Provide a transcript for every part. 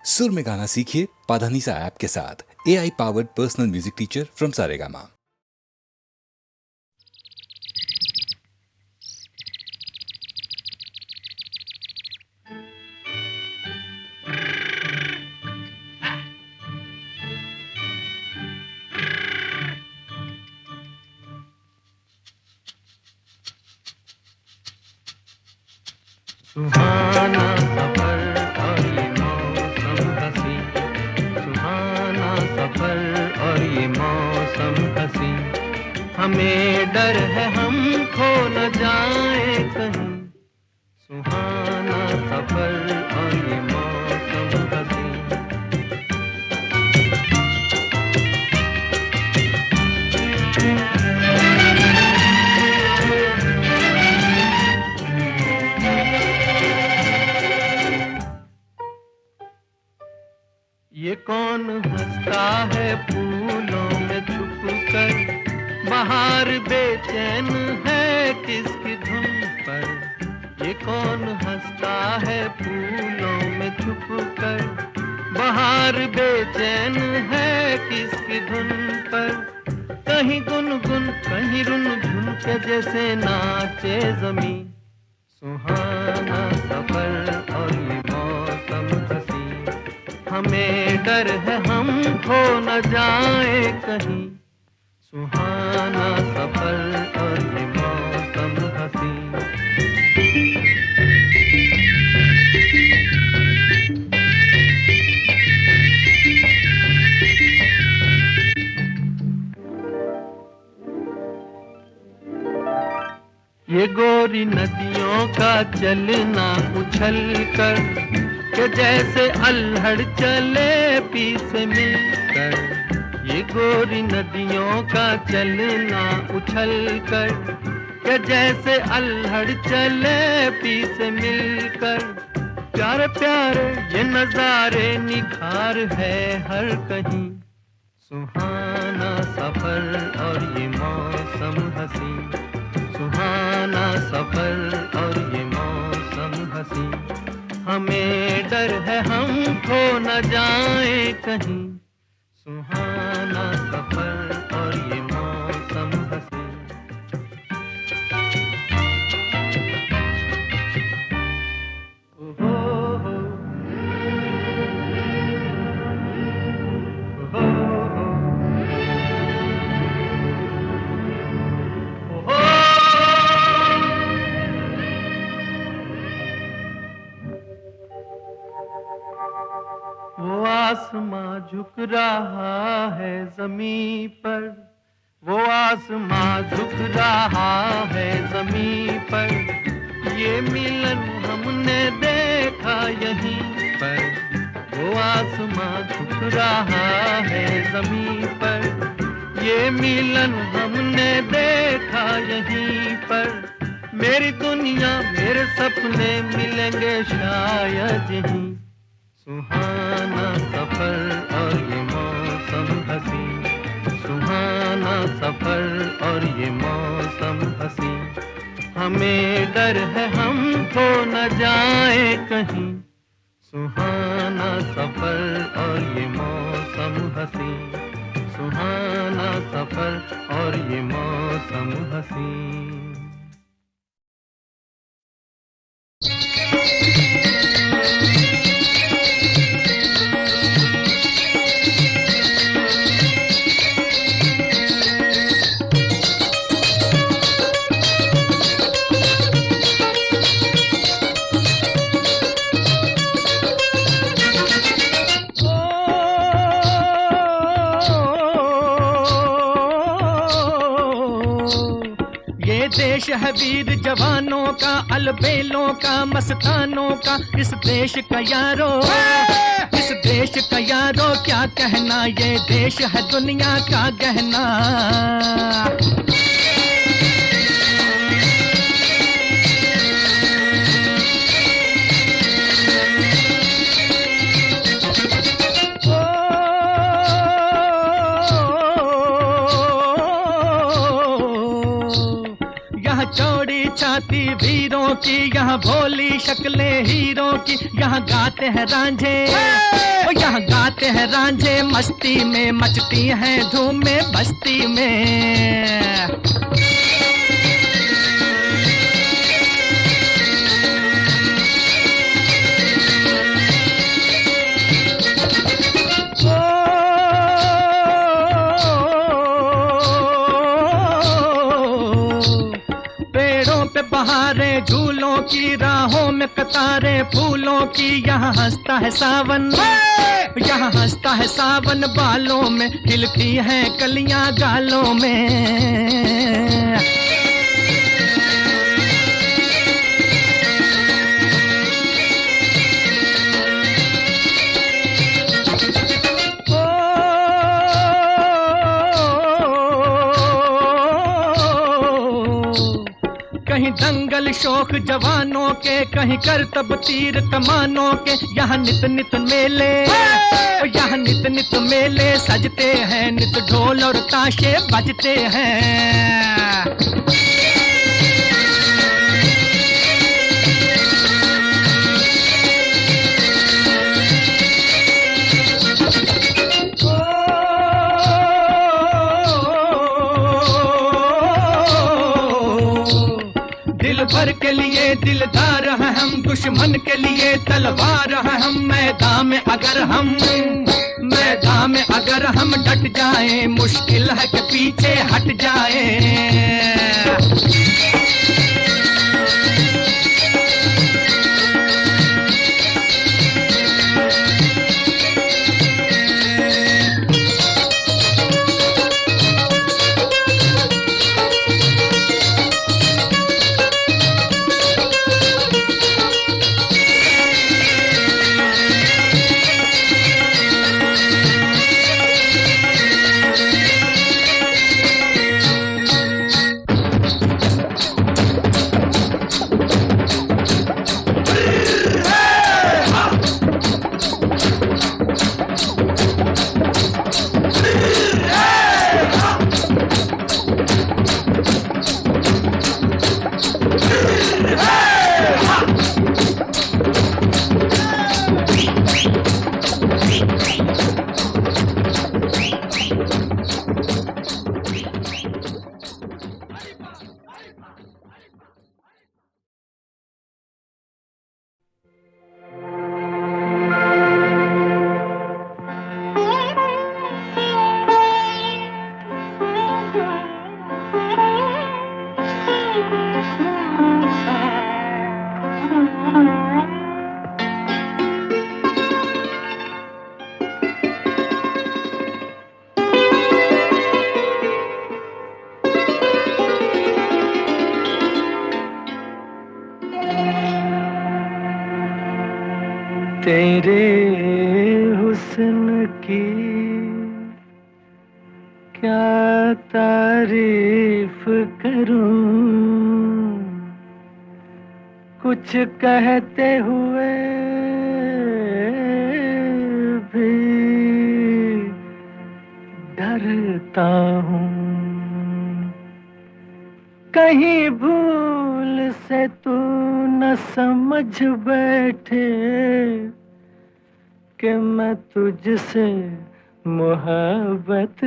सुर में गाना सीखिए पाधानीसा ऐप के साथ। AI powered personal music teacher from Saregama. सुहाना सफर और ये मौसम हसी, सुहाना सफर और ये मौसम हसी, हमें डर है हम खो न जाए कहीं। सुहाना सफर और ये मौसम हसी। ये कौन हंसता है फूलों में छुप कर, बाहर बेचैन है किसकी धुन पर। ये कौन हंसता है फूलों में छुप कर, बाहर बेचैन है किसकी धुन पर। कहीं गुनगुन कहीं रुनझुन के जैसे नाचे जमी। सुहाना सफर और ये मौसम हसी, हमें डर है हम खो न जाए कहीं। सुहाना सफर और ये मौसम हसी। ये गोरी नदियों का चलना उछल कर, के जैसे अल्हड़ चले पी से मिलकर। ये गोरी नदियों का चलना उछल कर, के जैसे अल्हड़ चले पी से मिलकर। प्यारे प्यारे ये नजारे निखार है हर कहीं। सुहाना सफर और ये मौसम हसी, सुहाना सफर और ये मौसम हसी, हमें डर है हम खो न जाए कहीं। सुहाना सफर और ये मौसम हसी। ओहो हो, ओहो हो, ओहो। वो आसमां झुक रहा है ज़मीं पर, वो आसमां झुक रहा है ज़मीं पर। ये मिलन हमने देखा यहीं पर। वो आसमां झुक रहा है ज़मीं पर, ये मिलन हमने देखा यहीं पर। मेरी दुनिया मेरे सपने मिलेंगे शायद यहीं। सुहाना सफर और ये मौसम हसी, सुहाना सफर और ये मौसम हसी, हमें डर है हम खो न जाए कहीं। सुहाना सफर और ये मौसम हसी, सुहाना सफर और ये मौसम हसी। देश है वीर जवानों का, अलबेलों का, मस्तानों का। इस देश का यारो, इस देश का यारो क्या कहना, ये देश है दुनिया का गहना। चौड़ी छाती वीरों की, यहाँ भोली शक्लें हीरों की। यहाँ गाते हैं रांझे, यहाँ गाते हैं रांझे मस्ती में, मचती हैं धूमें बस्ती में। बहारें झूलों की, राहों में कतारें फूलों की, यहाँ हंसता है सावन, यहाँ हंसता है सावन बालों में, खिलती हैं कलियां गालों में। कहीं दंगल शौक जवानों के, कहीं करतब तीर कमानों के, यहाँ नित नित मेले, यहाँ नित नित मेले सजते हैं, नित ढोल और ताशे बजते हैं। भर के लिए दिलदार हैं हम, दुश्मन के लिए तलवार हैं हम, मैदान में अगर हम डट जाएं, मुश्किल है कि पीछे हट जाएं। तेरे हुस्न की क्या तारीफ करूं, कुछ कहते हुए भी डरता हूँ। कहीं भूल से तू न समझ बैठे कि मैं तुझसे मोहब्बत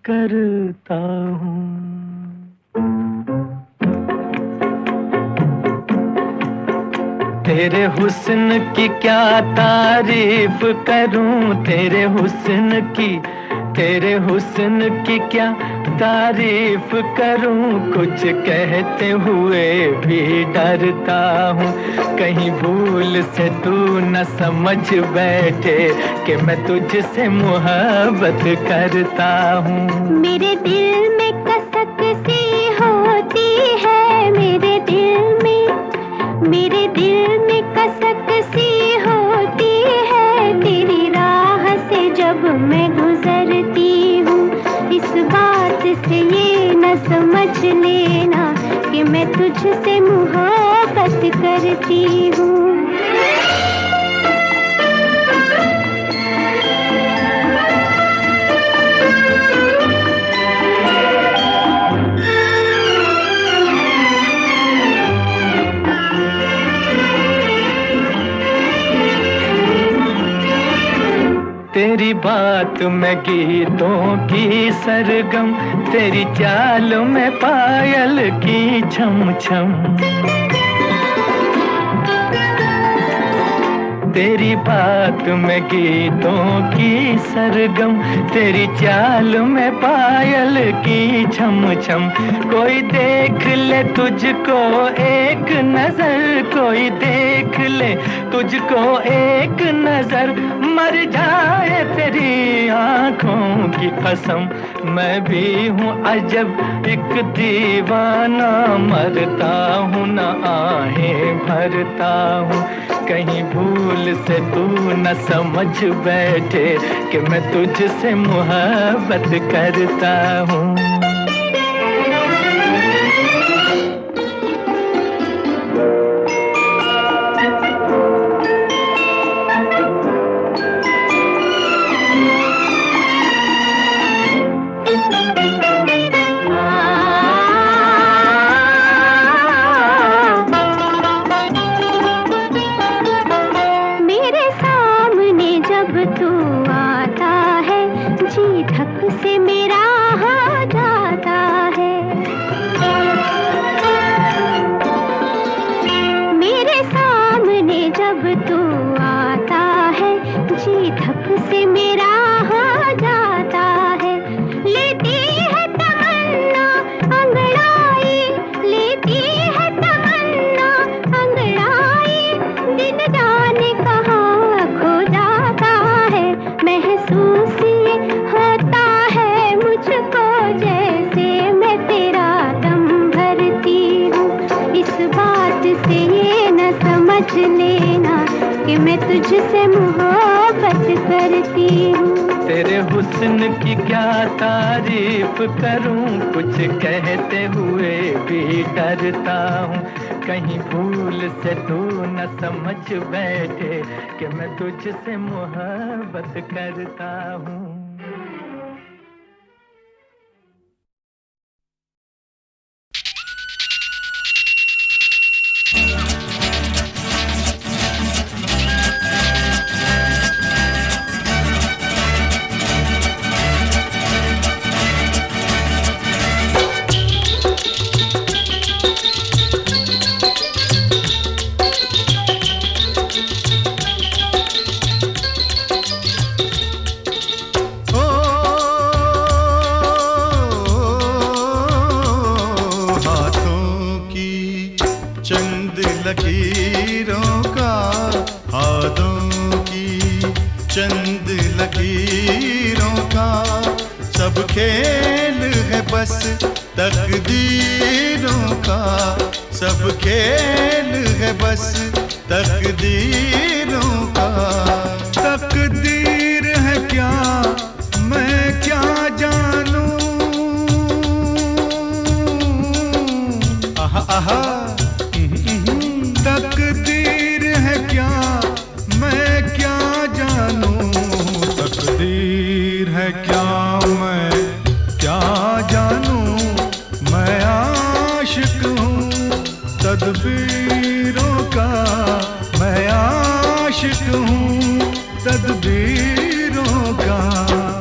करता हूँ। तेरे हुस्न की क्या तारीफ करूं, तेरे हुस्न की क्या तारीफ करूं, कुछ कहते हुए भी डरता हूँ। कहीं भूल से तू न समझ बैठे कि मैं तुझसे मोहब्बत करता हूँ। मेरे दिल में कसक सी होती है, मेरे दिल में कसक सी होती है, तेरी राह से जब मैं गुजरती हूँ। इस बात से ये न समझ लेना कि मैं तुझसे मोहब्बत करती हूँ। तेरी बात में गीतों की सरगम, तेरी चाल में पायल की छम छम। तेरी बात में गीतों की सरगम, तेरी चाल में पायल की छम छम। कोई देख ले तुझको एक नजर, कोई देख ले तुझको एक नजर, मर जाए तेरी आंखों की कसम। मैं भी हूँ अजब एक दीवाना, मरता हूँ न आहें भरता हूँ। कहीं भूल से तू न समझ बैठे कि मैं तुझसे मोहब्बत करता हूँ। मैं तुझसे मोहब्बत करती हूँ। तेरे हुस्न की क्या तारीफ करूँ, कुछ कहते हुए भी डरता हूँ। कहीं भूल से तू न समझ बैठे कि मैं तुझसे मोहब्बत करता हूँ। लकीरों का, हाथों की चंद लकीरों का, सब खेल है बस तकदीरों का, सब खेल है बस तकदीरों का। तकदीर है क्या मैं क्या जानूं, आहा आहा। तकदीर है क्या मैं क्या जानूं, तकदीर है क्या मैं क्या जानूं। मैं आशिक हूँ तदबीरों का, मैं आशिक हूँ तदबीरों का।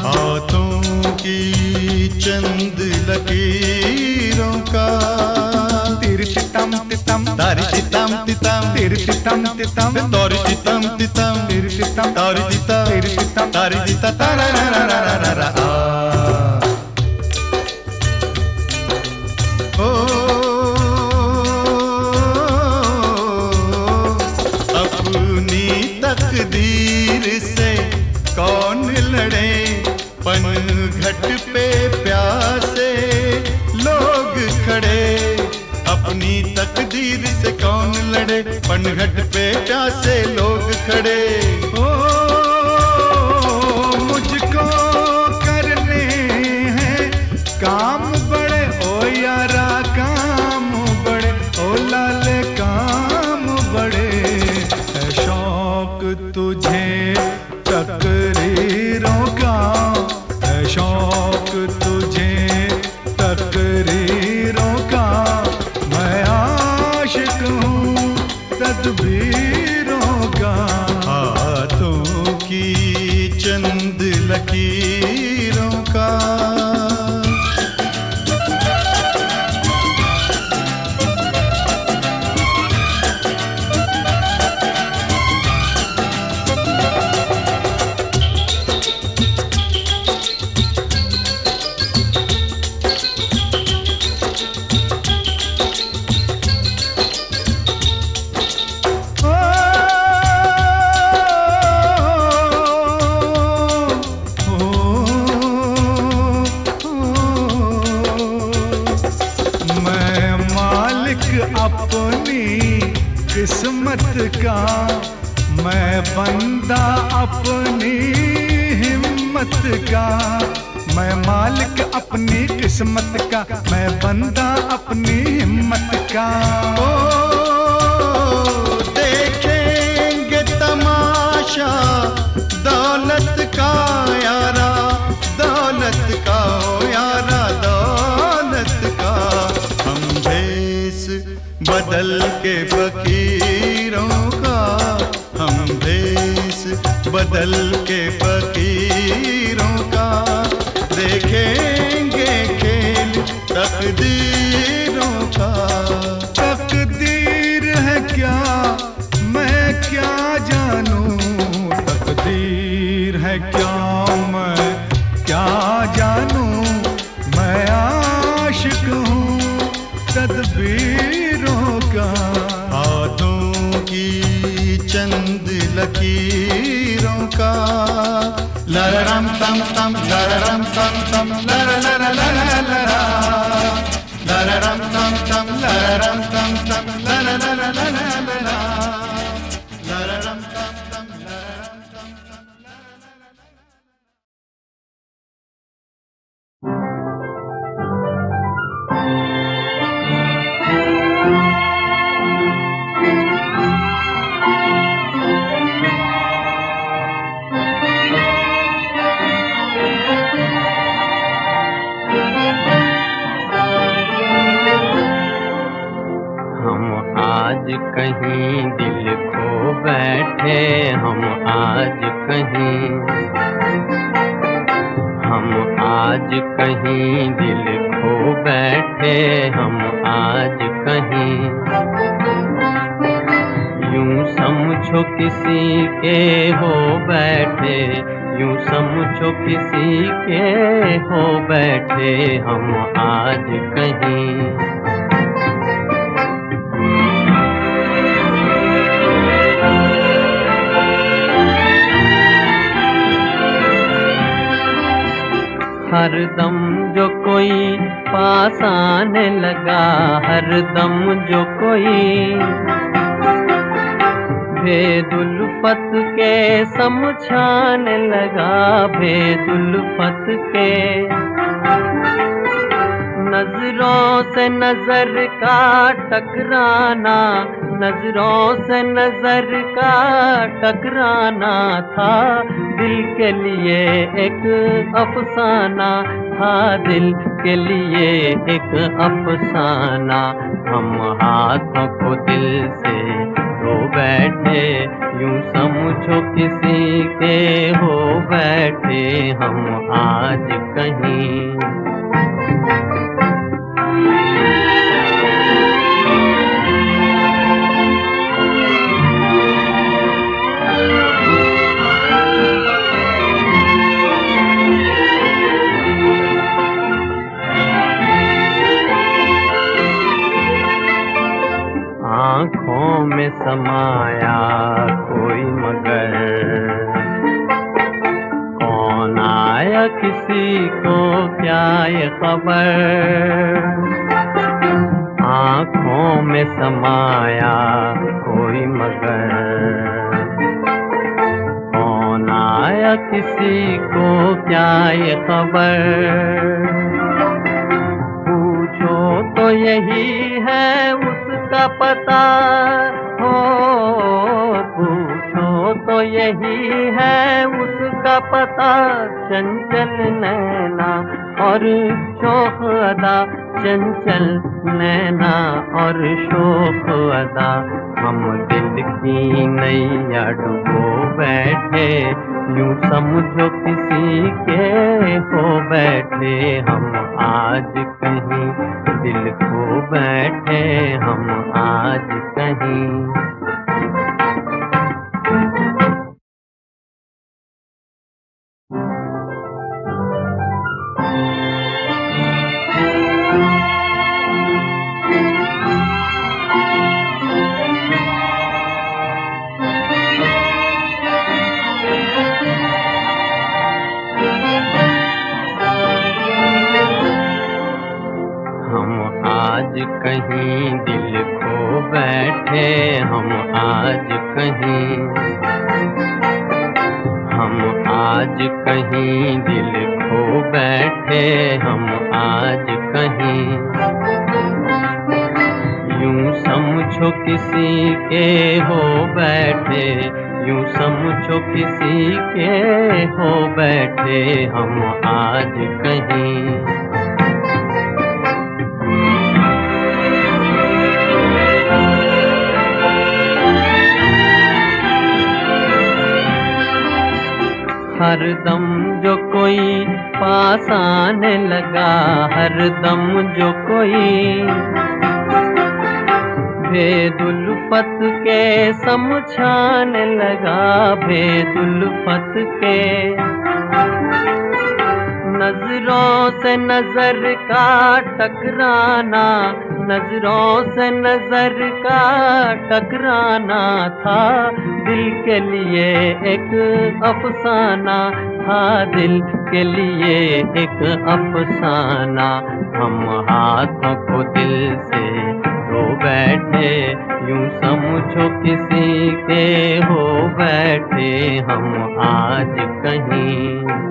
हाथों की चंद लकीरों का, तिरछितम तितम तारी तितम तितम, तिरछितम तितम तारी तितम तितम, तिरछितम तारी तितम, तिरछितम तारी तितम तारा रा रा रा रा रा रा। ओ अपनी तकदीर से कौन लड़े, पनघट पे प्यासे लोग खड़े। अपनी तकदीर से कौन लड़े, पनघट पे प्यासे लोग खड़े। ओ मुझको करने हैं काम बड़े, ओ यारा काम बड़े, ओ लाले काम बड़े। है शौक तुझे तकरीरों का, है शौक तुझे तकरीरों का। मैं आशिक हूँ तदबीरों का। हाथों की चंद लकीरों का। किस्मत का मैं बंदा अपनी हिम्मत का, मैं मालिक अपनी किस्मत का, मैं बंदा अपनी हिम्मत का। ओ देखेंगे तमाशा दौलत का यारा, दौलत का ओ यारा, दौलत का। हम भेस बदल के फकीरों का, हम भेस बदल के फकीरों का, देखेंगे खेल तकदीरों का। तकदीर है क्या मैं क्या जानूं, तकदीर है क्या मैं क्या जानूं, मैं आशिक हूँ तदबीरों का। हाथों की चंद लकीरों का। लररम तम तम लररम तम तम लर लर लर लरा, लररम तम तम लररम तम तम लर लर लर लरा, लररम तम तम लररम तम तम लर लर लर। कहीं दिल खो बैठे हम आज कहीं, हम आज कहीं दिल खो बैठे हम आज कहीं। यूं समझो किसी के हो बैठे, यूं समझो किसी के हो बैठे हम आज कहीं। हर दम जो कोई पास आने लगा, हर दम जो कोई भेदुल्फत के समझाने लगा, भेदुल्फत के। नजरों से नजर का टकराना, नजरों से नजर का टकराना था दिल के लिए एक अफसाना, था दिल के लिए एक अफसाना। हम हाथों को दिल से धो बैठे, यूं समझो किसी के हो बैठे हम आज कहीं। आँखों में समाया कोई मगर, कौन आया किसी को क्या ये खबर। आँखों में समाया कोई मगर, कौन आया किसी को क्या ये खबर। पूछो तो यही है उसका पता हो, पूछो तो यही है उसका पता। चंचल नैना और शोख अदा, चंचल नैना और शोख अदा, हम दिल की नैया डुबो बैठे, यूं समझो किसी के हो बैठे, हम आज कहीं दिल खो बैठे, हम आज कहीं। आज कहीं दिल खो बैठे, हम आज कहीं, हम आज कहीं दिल खो बैठे, हम आज कहीं। यूं समझो किसी के हो बैठे, यूं समझो किसी के हो बैठे, हम आज कहीं। हरदम जो कोई पास आने लगा, हरदम जो कोई भेदुल्फत के समझाने लगा, भेदुल्फत के। नजरों से नजर का टकराना, नजरों से नजर का टकराना था दिल के लिए एक अफसाना, था दिल के लिए एक अफसाना। हम हाथों को दिल से धो बैठे, यूं समझो किसी के हो बैठे, हम आज कहीं।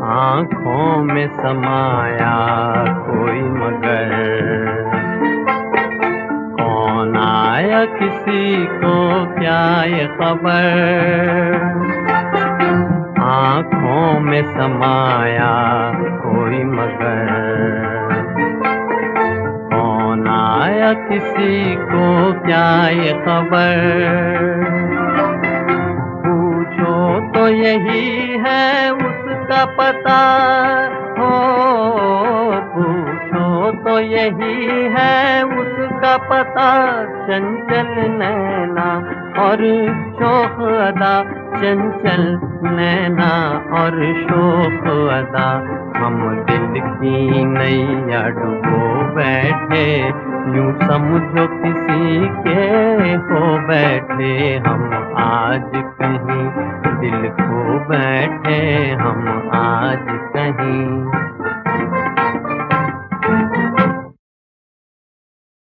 आँखों में समाया कोई मगर, कौन आया किसी को क्या ये खबर। आँखों में समाया कोई मगर, कौन आया किसी को क्या ये खबर। पूछो तो यही है उसका पता हो, पूछो तो यही है उसका पता। चंचल नैना और शोख अदा, चंचल नैना और शोख अदा, हम दिल की नैया डुबो बैठे, यूं समझो किसी के हो बैठे, हम आज कहीं दिल खो बैठे, हम आज कहीं।